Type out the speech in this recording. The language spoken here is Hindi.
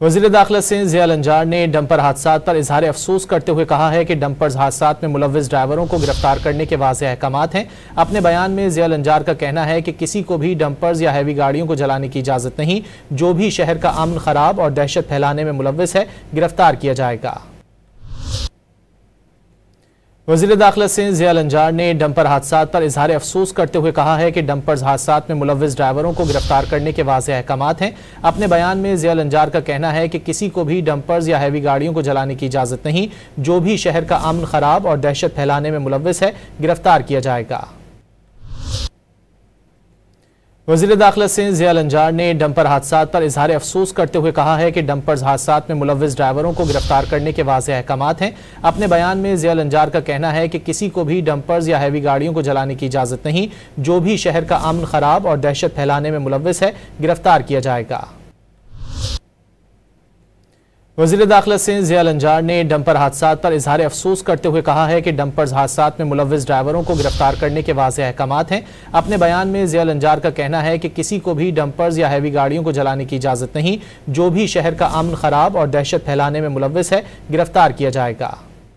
वज़ीर दाखिला सिंध ज़िया लंजार ने डंपर हादसात पर इजहार अफसोस करते हुए कहा है कि डंपर हादसात में मुलव्विस ड्राइवरों को गिरफ्तार करने के वाज़ेह अहकामात हैं। अपने बयान में ज़िया लंजार का कहना है कि किसी को भी डंपर्स या हैवी गाड़ियों को जलाने की इजाज़त नहीं। जो भी शहर का अमन खराब और दहशत फैलाने में मुलव्विस है, गिरफ्तार किया जाएगा। वज़ीर दाखिला सिंध ज़िया लंजार ने डंपर हादसात पर इजहार अफसोस करते हुए कहा है कि डंपर हादसात में मुलव्विस ड्राइवरों को गिरफ्तार करने के वाज़ेह अहकामात हैं। अपने बयान में ज़िया लंजार का कहना है कि किसी को भी डंपर्स या हैवी गाड़ियों को जलाने की इजाज़त नहीं। जो भी शहर का अमन खराब और दहशत फैलाने में मुलव्विस है, गिरफ्तार किया जाएगा। वज़ीर दाखिला सिंध ज़िया लंजार ने डंपर हादसात पर इजहार अफसोस करते हुए कहा है कि डंपर हादसात में मुलव्विस ड्राइवरों को गिरफ्तार करने के वाज़ेह अहकामात हैं। अपने बयान में ज़िया लंजार का कहना है कि किसी को भी डंपर्स या हैवी गाड़ियों को जलाने की इजाज़त नहीं। जो भी शहर का अमन खराब और दहशत फैलाने में मुलव्विस है, गिरफ्तार किया जाएगा। वज़ीर दाखिला सिंध ज़िया लंजार ने डंपर हादसात पर इजहार अफसोस करते हुए कहा है कि डंपर हादसात में मुलव्विस ड्राइवरों को गिरफ्तार करने के वाज़ेह अहकामात हैं। अपने बयान में ज़िया लंजार का कहना है कि किसी को भी डंपर्स या हैवी गाड़ियों को जलाने की इजाज़त नहीं। जो भी शहर का अमन खराब और दहशत फैलाने में मुलव्विस है, गिरफ्तार किया जाएगा।